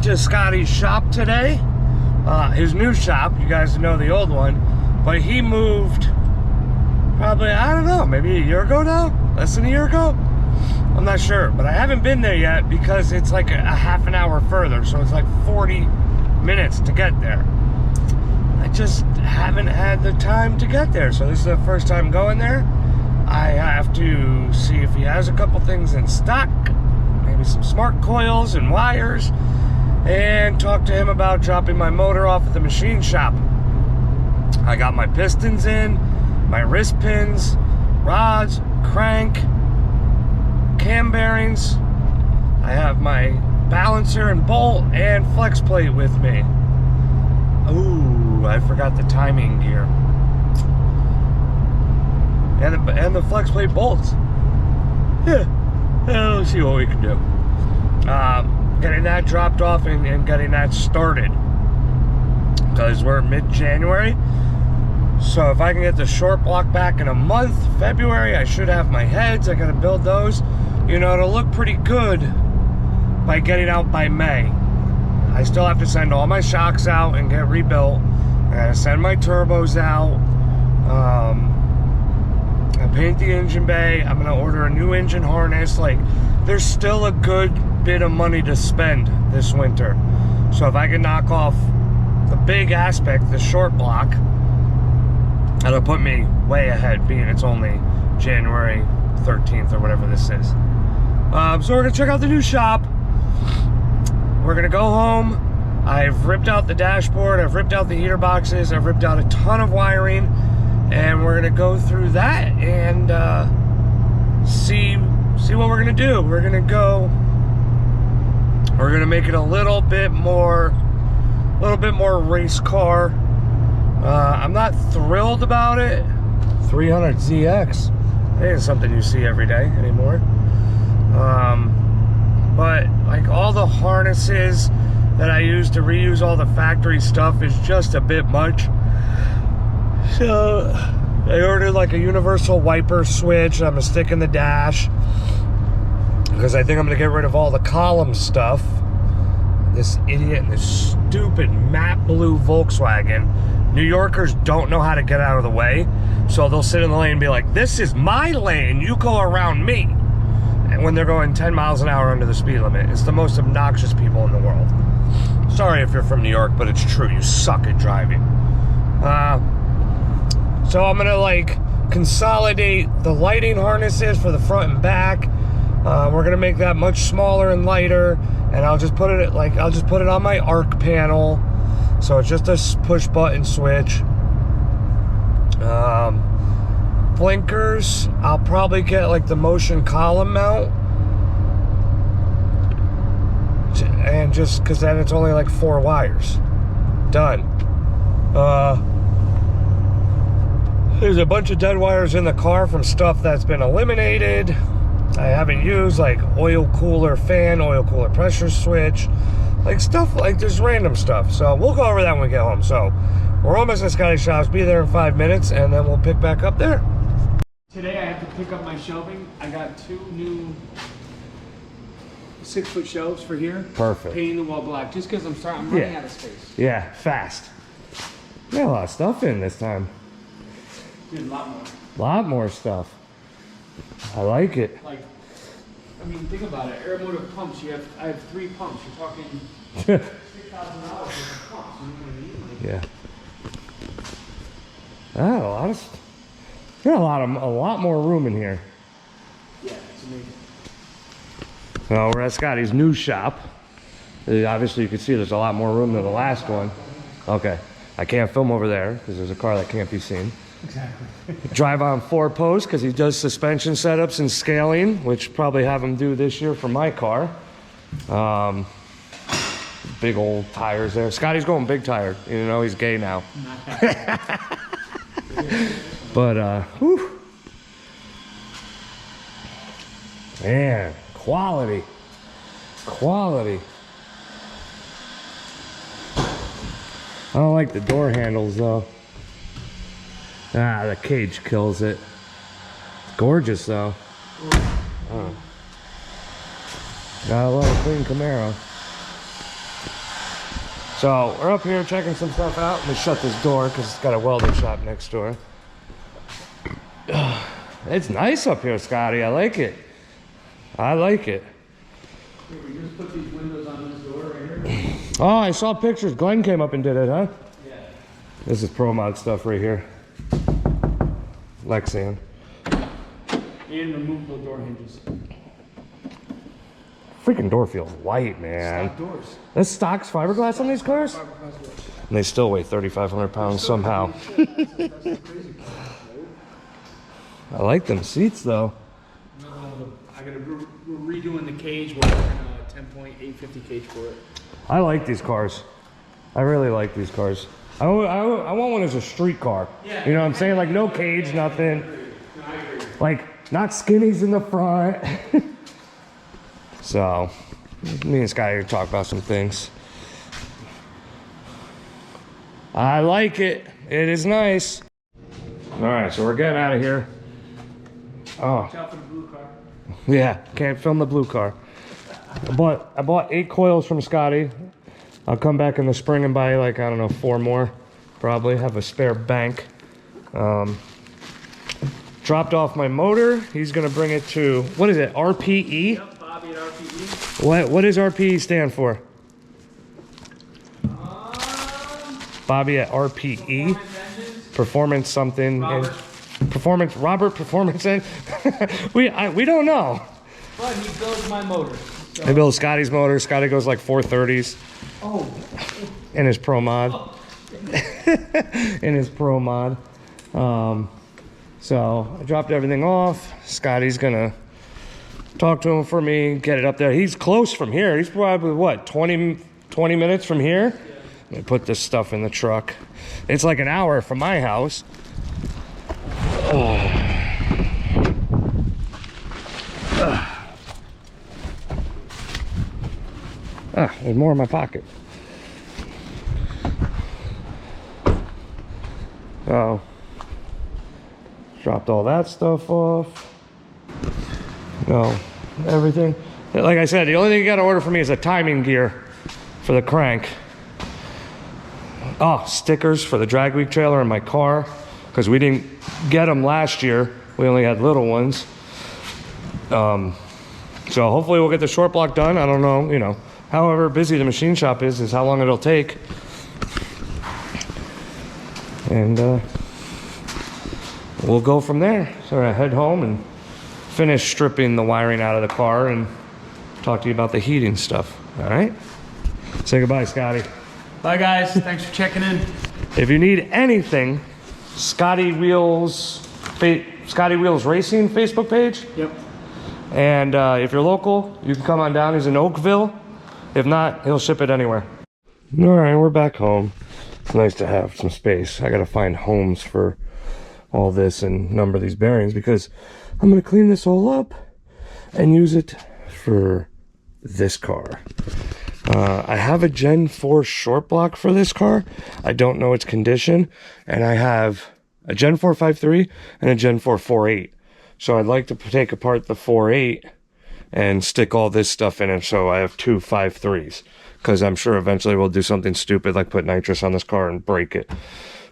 to Scottie's shop today. His new shop, you guys know the old one, but he moved probably, I don't know, maybe a year ago now? Less than a year ago? I'm not sure, but I haven't been there yet because it's like a half an hour further, so it's like 40 minutes to get there. I just haven't had the time to get there, so this is the first time going there. I have to see if he has a couple things in stock, maybe some smart coils and wires, and talk to him about dropping my motor off at the machine shop. I got my pistons in, my wrist pins, rods, crank, cam bearings. I have my balancer and bolt and flex plate with me. Ooh, I forgot the timing gear. And the flex plate bolts. Yeah, let's see what we can do. Getting that dropped off and getting that started. Because we're mid-January. So if I can get the short block back in a month, February, I should have my heads. I gotta build those. You know, it'll look pretty good by getting out by May. I still have to send all my shocks out and get rebuilt. I gotta send my turbos out. I paint the engine bay. I'm gonna order a new engine harness. Like, there's still a good bit of money to spend this winter. So if I can knock off the big aspect, the short block, that'll put me way ahead, being it's only January 13th or whatever this is. So we're gonna check out the new shop. We're gonna go home. I've ripped out the dashboard, I've ripped out the heater boxes, I've ripped out a ton of wiring, and we're gonna go through that and see what we're gonna do. We're gonna make it a little bit more race car. I'm not thrilled about it. 300ZX. It ain't something you see every day anymore. But like all the harnesses that I use to reuse all the factory stuff is just a bit much. So I ordered like a universal wiper switch. I'm gonna stick in the dash because I think I'm gonna get rid of all the column stuff. This idiot in this stupid matte blue Volkswagen. New Yorkers don't know how to get out of the way, so they'll sit in the lane and be like, this is my lane, you go around me. And when they're going 10 miles an hour under the speed limit, it's the most obnoxious people in the world. Sorry if you're from New York, but it's true, you suck at driving. So I'm gonna like consolidate the lighting harnesses for the front and back. We're gonna make that much smaller and lighter, and I'll just put it on my arc panel. So it's just a push button switch. Blinkers, I'll probably get like the motion column mount. And just because then it's only like 4 wires. Done. There's a bunch of dead wires in the car from stuff that's been eliminated. I haven't used, like oil cooler fan, oil cooler pressure switch. Like stuff, like just random stuff. So we'll go over that when we get home. So we're almost at Scottie's shops. Be there in 5 minutes, and then we'll pick back up there. Today I have to pick up my shelving. I got 2 new 6-foot shelves for here. Perfect. Painting the wall black, just because I'm running out of space. Yeah, fast. Got a lot of stuff in this time. Dude, a lot more. Lot more stuff. I like it. Like, I mean, think about it. Aeromotive pumps. I have 3 pumps. You're talking $6,000 worth of pumps. Yeah. Oh, got a lot more room in here. Yeah, it's amazing. So we're at Scottie's new shop. Obviously, you can see there's a lot more room than the last one. Okay, I can't film over there because there's a car that can't be seen. Exactly. Drive on 4 posts because he does suspension setups and scaling, which probably have him do this year for my car. Big old tires there. Scottie's going big tire. You know, he's gay now. But, whew. Man, quality. Quality. I don't like the door handles though. Ah, the cage kills it. Gorgeous though. Oh. Got a lot of clean Camaro. So we're up here checking some stuff out. Let me shut this door because it's got a welding shop next door. It's nice up here, Scotty. I like it. I like it. Here, we just put these windows on this door right here. Oh, I saw pictures. Glenn came up and did it, huh? Yeah. This is Pro Mod stuff right here. Lexian. And removable door hinges. Freaking door feels light, man. Stock doors. This stock's fiberglass on these cars? Fiberglass doors. And they still weigh 3,500 pounds somehow. That's the crazy part, right? I like them seats though. I gotta, we're redoing the cage. We're working a 10.850 cage for it. I like these cars. I really like these cars. I want one as a street car. Yeah. You know what I'm saying? Like no cage, nothing. No, I agree. Like not skinnies in the front. So, me and Scotty talk about some things. I like it. It is nice. All right, so we're getting out of here. Oh. Watch out for the blue car. Yeah, can't film the blue car. I bought 8 coils from Scotty. I'll come back in the spring and buy like, I don't know, 4 more. Probably have a spare bank. Dropped off my motor. He's gonna bring it to, what is it, RPE? Yep, Bobby at RPE. What does RPE stand for? Bobby at RPE. Performance something. Robert. Performance and we don't know. But he builds my motor. So. I build Scotty's motor. Scotty goes like 430s. Oh. In his Pro Mod. Oh. In his Pro Mod. So I dropped everything off. Scotty's gonna talk to him for me, get it up there. He's close from here. He's probably what, 20 minutes from here? Yeah. Let me put this stuff in the truck. It's like an hour from my house. Oh. There's more in my pocket. Oh. Dropped all that stuff off. No, everything. Like I said, the only thing you gotta order for me is a timing gear for the crank. Oh, stickers for the drag week trailer in my car, because we didn't get them last year. We only had little ones. So hopefully we'll get the short block done. I don't know, you know, however busy the machine shop is how long it'll take. And we'll go from there. So I head home and finish stripping the wiring out of the car and talk to you about the heating stuff. All right? Say goodbye, Scotty. Bye, guys. Thanks for checking in. If you need anything, Scottie Wheels Racing Facebook page. Yep. And if you're local, you can come on down. He's in Oakville. If not, he'll ship it anywhere. All right, we're back home. It's nice to have some space. I gotta find homes for all this and number these bearings because I'm gonna clean this all up and use it for this car. I have a Gen 4 short block for this car. I don't know its condition, and I have a Gen 4 5.3 and a Gen 4 4.8. So I'd like to take apart the 4.8 and stick all this stuff in it so I have 2 5.3s, because I'm sure eventually we'll do something stupid like put nitrous on this car and break it.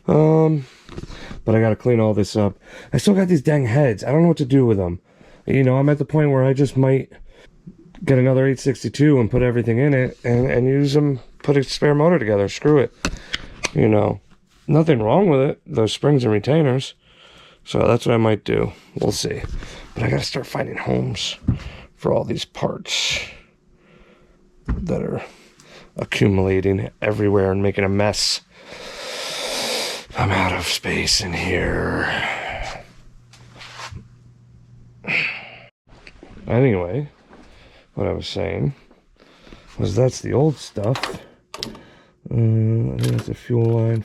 But I gotta clean all this up. I still got these dang heads. I don't know what to do with them. You know, I'm at the point where I just might get another 862 and put everything in it and use them, put a spare motor together. Screw it. You know, nothing wrong with it. Those springs and retainers. So that's what I might do. We'll see. But I gotta start finding homes for all these parts that are accumulating everywhere and making a mess. I'm out of space in here. Anyway, what I was saying was that's the old stuff. I think that's a fuel line.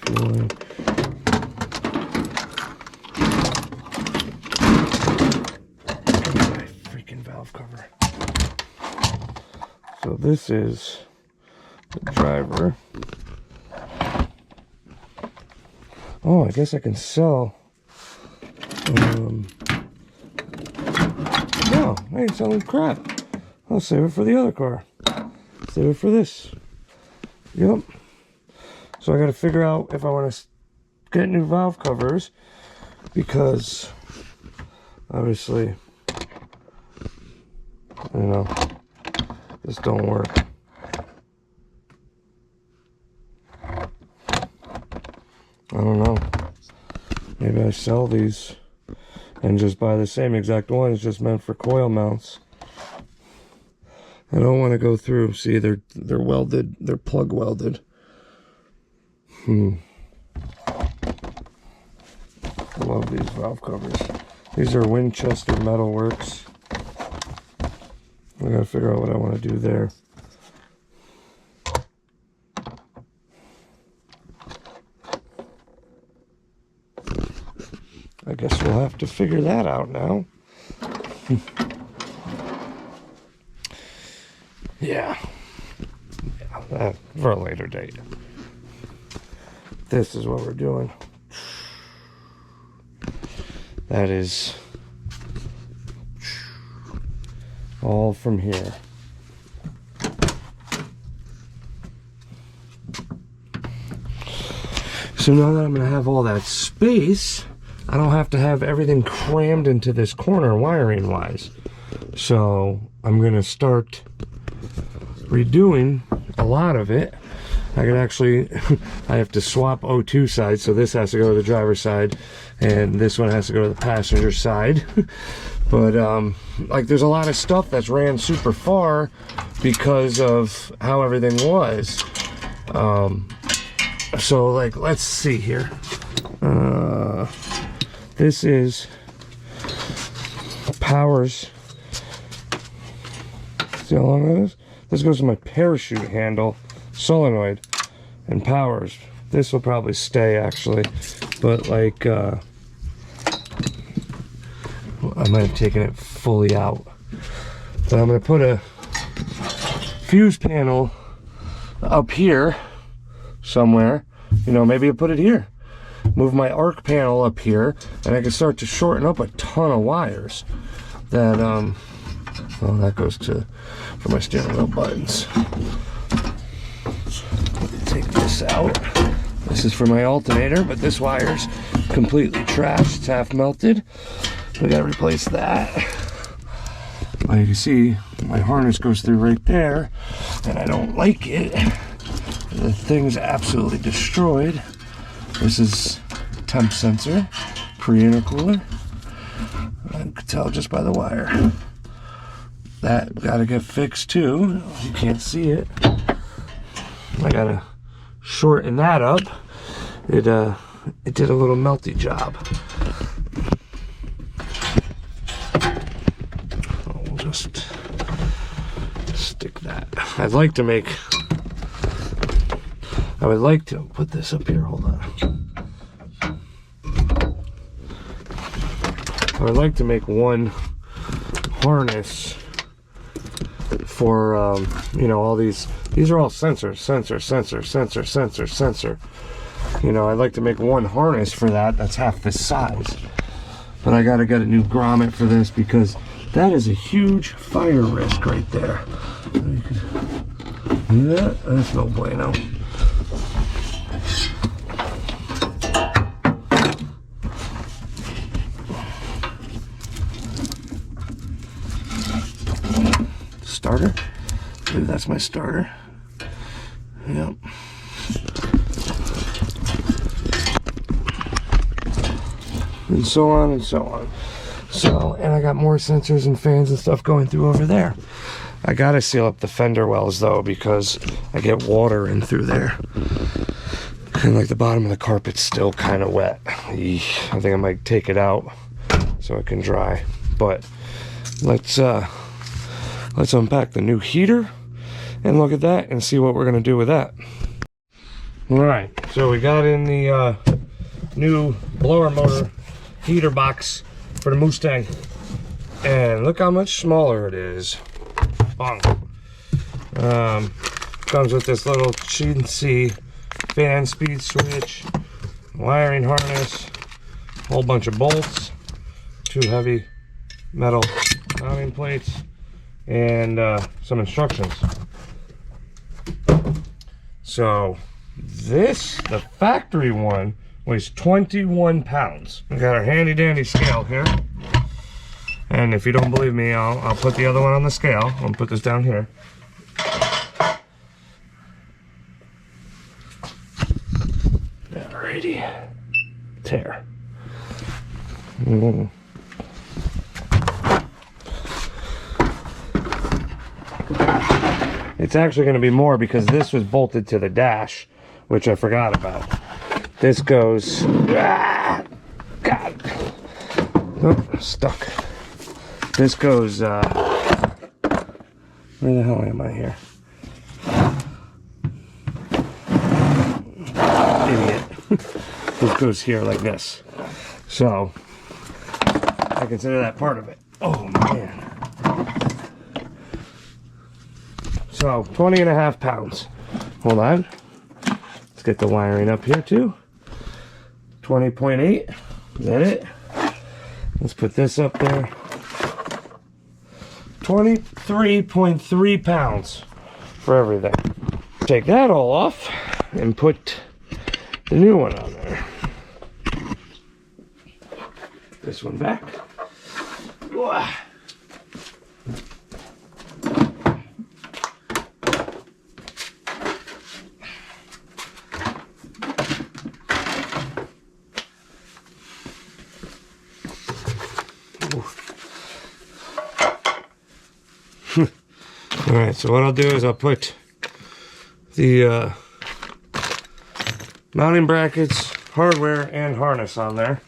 My freaking valve cover. So this is the driver. Oh, I guess I can sell. No, I ain't selling crap. I'll save it for the other car. Save it for this. Yep. So I got to figure out if I want to get new valve covers, because obviously, you know, this don't work. I don't know. Maybe I sell these and just buy the same exact ones, just meant for coil mounts. I don't want to go through. See, they're welded. They're plug welded. I love these valve covers. These are Winchester Metalworks. I gotta figure out what I want to do there. I guess we'll have to figure that out now. Yeah, that for a later date. This is what we're doing. That is all from here. So now that I'm going to have all that space, I don't have to have everything crammed into this corner wiring wise. So I'm going to start redoing a lot of it. I can actually, I have to swap O2 sides, so this has to go to the driver's side and this one has to go to the passenger side. But like, there's a lot of stuff that's ran super far because of how everything was. So like, let's see here. This is Powers. See how long that is? This goes to my parachute handle, solenoid, and Powers. This will probably stay actually, but like I might have taken it fully out. But I'm gonna put a fuse panel up here somewhere. You know, maybe I'll put it here. Move my arc panel up here, and I can start to shorten up a ton of wires. That well, that goes to for my steering wheel buttons. Take this out. This is for my alternator, but this wire's completely trashed. It's half melted. We gotta replace that. Well, you can see my harness goes through right there, and I don't like it. The thing's absolutely destroyed. This is temp sensor, pre-intercooler. I could tell just by the wire. That gotta get fixed too. You can't see it. I gotta shorten that up. It did a little melty job. We'll just stick that. I would like to put this up here. Hold on. I would like to make one harness for you know, all these are all sensor. You know, I'd like to make one harness for that that's half this size, but I gotta get a new grommet for this because that is a huge fire risk right there. Yeah, that's no bueno. Starter. I believe that's my starter. Yep. And so on and so on. So, and I got more sensors and fans and stuff going through over there. I gotta seal up the fender wells though, because I get water in through there. And like the bottom of the carpet's still kind of wet. Eesh. I think I might take it out so it can dry. But let's unpack the new heater and look at that and see what we're gonna do with that. All right, so we got in the new blower motor heater box for the Mustang, and look how much smaller it is. Bong. Comes with this little chintzy fan speed switch, wiring harness, whole bunch of bolts, 2 heavy metal mounting plates, and some instructions. So This, the factory one, weighs 21 pounds. We got our handy dandy scale here. And if you don't believe me, I'll put the other one on the scale. I'll put this down here. Alrighty. Tear. It's actually going to be more because this was bolted to the dash, which I forgot about. This goes... God! Oh, stuck. This goes... where the hell am I here? Idiot. This goes here like this. So, I consider that part of it. Oh, man. So, 20.5 pounds. Hold on. Let's get the wiring up here, too. 20.8. Is that it? Let's put this up there. 23.3 pounds for everything. Take that all off and put the new one on there. This one back. Alright, so what I'll do is I'll put the mounting brackets, hardware, and harness on there.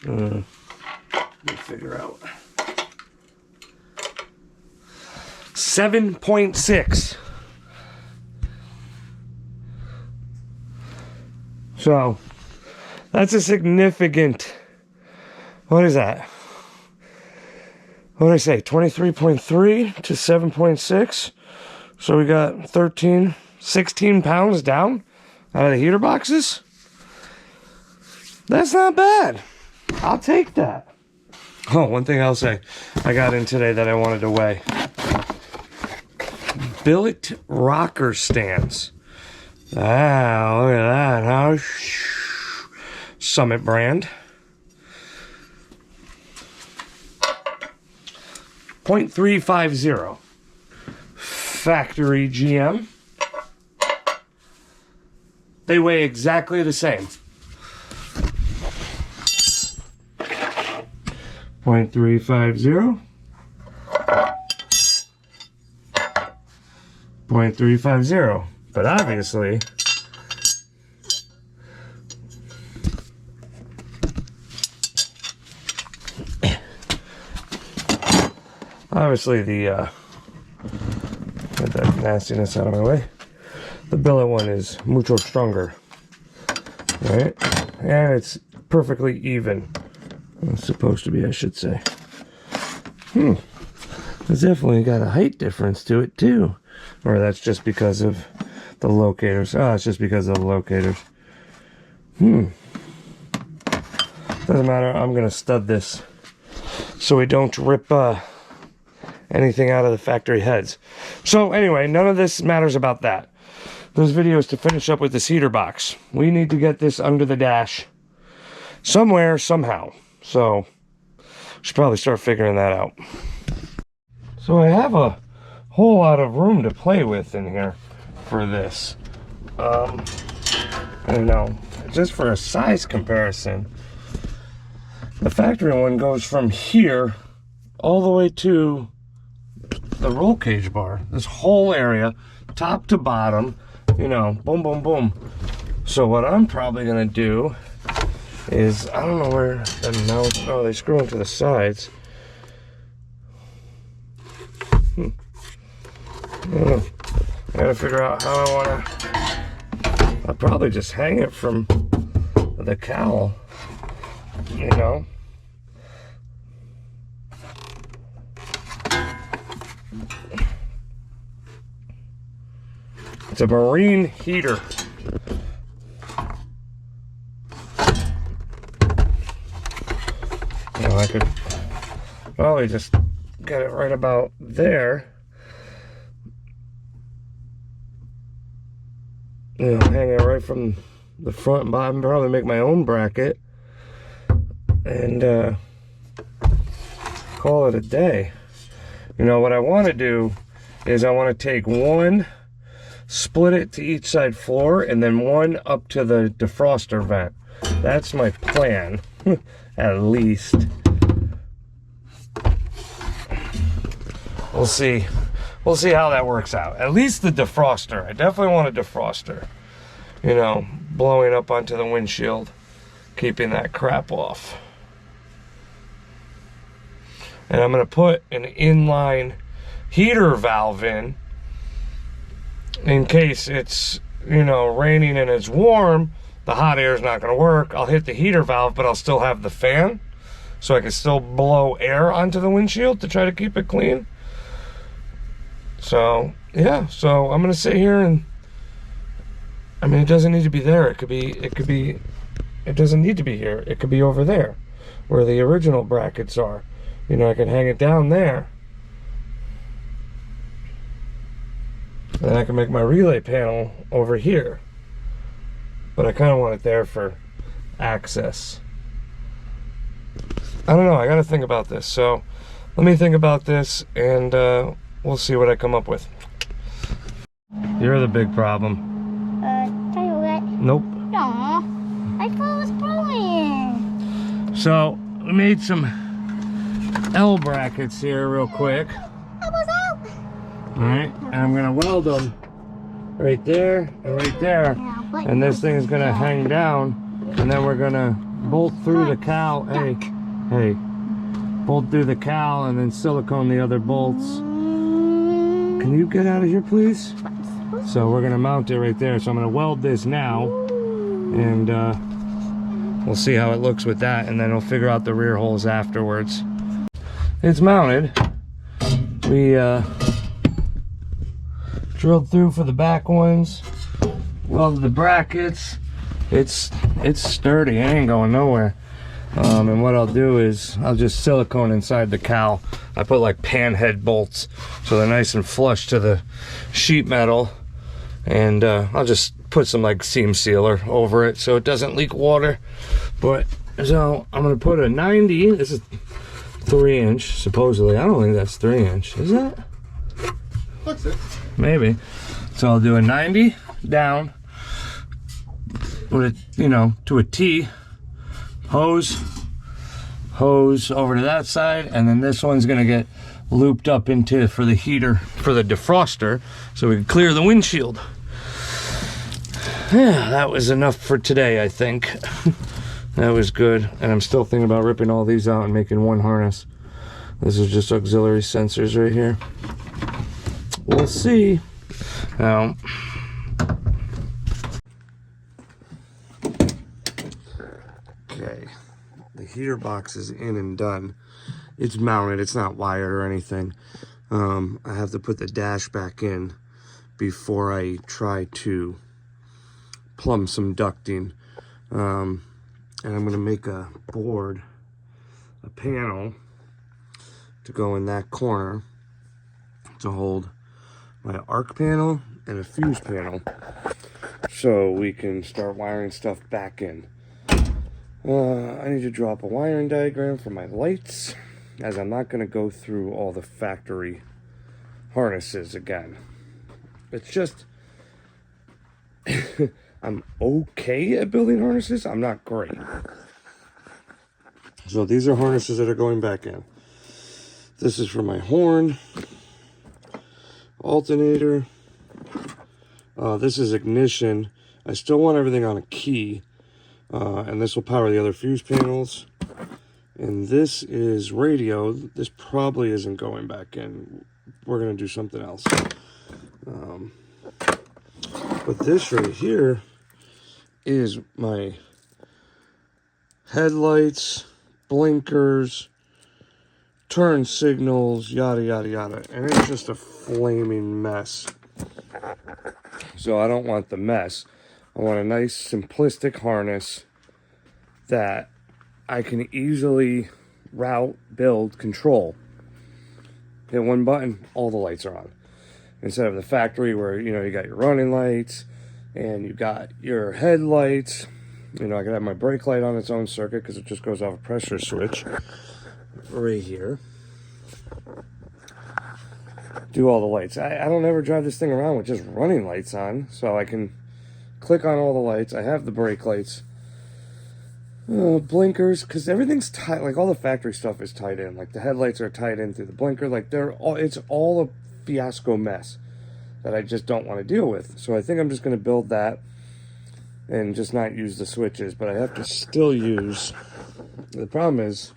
Let me figure out. 7.6. So, that's a significant... What is that? What did I say? 23.3 to 7.6. So we got 13, 16 pounds down out of the heater boxes. That's not bad. I'll take that. Oh, one thing I'll say. I got in today that I wanted to weigh. Billet rocker stands. Ah, look at that, huh? Summit brand. 0.350. Factory GM. They weigh exactly the same. 0.350. 0.350. But obviously, the get that nastiness out of my way. The billet one is mucho stronger, right? And it's perfectly even. It's supposed to be, I should say. It's definitely got a height difference to it too, or that's just because of the locators. Oh, it's just because of the locators. Doesn't matter. I'm gonna stud this so we don't rip anything out of the factory heads. So anyway, none of this matters about that. This video is to finish up with this heater box. We need to get this under the dash somewhere, somehow. So should probably start figuring that out. So I have a whole lot of room to play with in here for this. I don't know, just for a size comparison, the factory one goes from here all the way to the roll cage bar. This whole area, top to bottom, you know, boom, boom, boom. So what I'm probably gonna do is, I don't know where the mounts, oh, they screw into the sides. I don't know. I gotta figure out how I wanna, I'll probably just hang it from the cowl, you know. It's a marine heater. You know, I could probably just get it right about there. you know, hang it right from the front and bottom. Probably make my own bracket and call it a day. You know, what I want to do is I want to take one, split it to each side floor, and then one up to the defroster vent. That's my plan, at least. We'll see. We'll see how that works out. At least the defroster. I definitely want a defroster. You know, blowing up onto the windshield, keeping that crap off. And I'm going to put an inline heater valve in case it's, you know, raining and it's warm. The hot air is not going to work. I'll hit the heater valve, but I'll still have the fan, so I can still blow air onto the windshield to try to keep it clean. So, yeah, so I'm going to sit here and, I mean, it doesn't need to be there. It doesn't need to be here. It could be over there where the original brackets are. You know, I can hang it down there. And I can make my relay panel over here. But I kind of want it there for access. I don't know, I gotta think about this. So let me think about this and we'll see what I come up with. You're the big problem. Tell you what. Nope. Aw, I thought it was blowing. So we made some L brackets here real quick. I was out. Alright, and I'm gonna weld them right there and right there. And this thing is gonna hang down, and then we're gonna bolt through the cowl. Hey, bolt through the cowl and then silicone the other bolts. Can you get out of here, please? So we're gonna mount it right there. So I'm gonna weld this now, and we'll see how it looks with that, and then we'll figure out the rear holes afterwards. It's mounted. We drilled through for the back ones. Welded the brackets. It's sturdy. It ain't going nowhere. And what I'll do is I'll just silicone inside the cowl. I put like pan head bolts so they're nice and flush to the sheet metal, and I'll just put some like seam sealer over it so it doesn't leak water. But so I'm gonna put a 90. This is 3-inch supposedly. I don't think that's 3-inch. Is that? Looks it. Maybe. So I'll do a 90 down with a, you know, to a T. Hose over to that side, and then this one's gonna get looped up into for the heater, for the defroster, so we can clear the windshield. Yeah, that was enough for today, I think. That was good, and I'm still thinking about ripping all these out and making one harness. This is just auxiliary sensors right here. We'll see. Now, okay, the heater box is in and done. It's mounted, it's not wired or anything. I have to put the dash back in before I try to plumb some ducting. And I'm gonna make a board, a panel to go in that corner to hold my arc panel and a fuse panel, so we can start wiring stuff back in. I need to draw up a wiring diagram for my lights, as I'm not going to go through all the factory harnesses again. It's just I'm okay at building harnesses. I'm not great. So these are harnesses that are going back in. This is for my horn, alternator. This is ignition. I still want everything on a key, and this will power the other fuse panels. And this is radio. This probably isn't going back in. We're gonna do something else. But this right here is my headlights, blinkers, turn signals, yada yada yada, and it's just a flaming mess. So I don't want the mess. I want a nice simplistic harness that I can easily route, build, control. Hit one button, all the lights are on. Instead of the factory where, you know, you got your running lights And you got your headlights. You know, I can have my brake light on its own circuit because it just goes off a pressure switch right here. Do all the lights. I don't ever drive this thing around with just running lights on, so I can click on all the lights. I have the brake lights, blinkers, because everything's tied. Like all the factory stuff is tied in. Like the headlights are tied in through the blinker. Like it's all a fiasco mess that I just don't want to deal with. So I think I'm just going to build that and just not use the switches. But I have to still use. The problem is,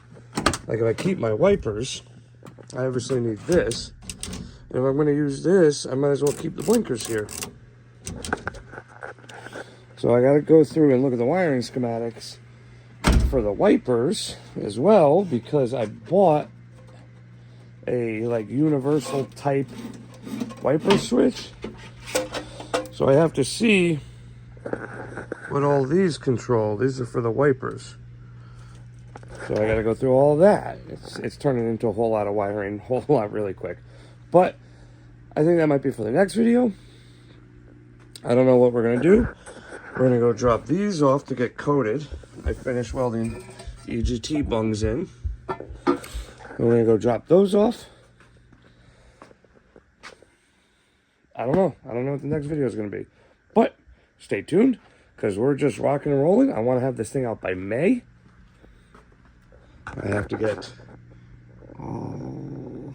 like if I keep my wipers, I obviously need this. If I'm going to use this, I might as well keep the blinkers here. So I got to go through and look at the wiring schematics for the wipers as well, because I bought a like universal type wiper switch. So I have to see what all these control. These are for the wipers. So I got to go through all that. It's turning into a whole lot of wiring, a whole lot really quick. But I think that might be for the next video. I don't know what we're going to do. We're going to go drop these off to get coated. I finished welding EGT bungs in. And we're going to go drop those off. I don't know. I don't know what the next video is going to be. But stay tuned, because we're just rocking and rolling. I want to have this thing out by May. I have to get all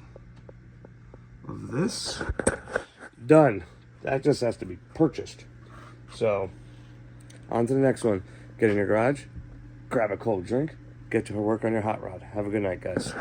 of this done. That just has to be purchased. So, on to the next one. Get in your garage, grab a cold drink, get to work on your hot rod. Have a good night, guys.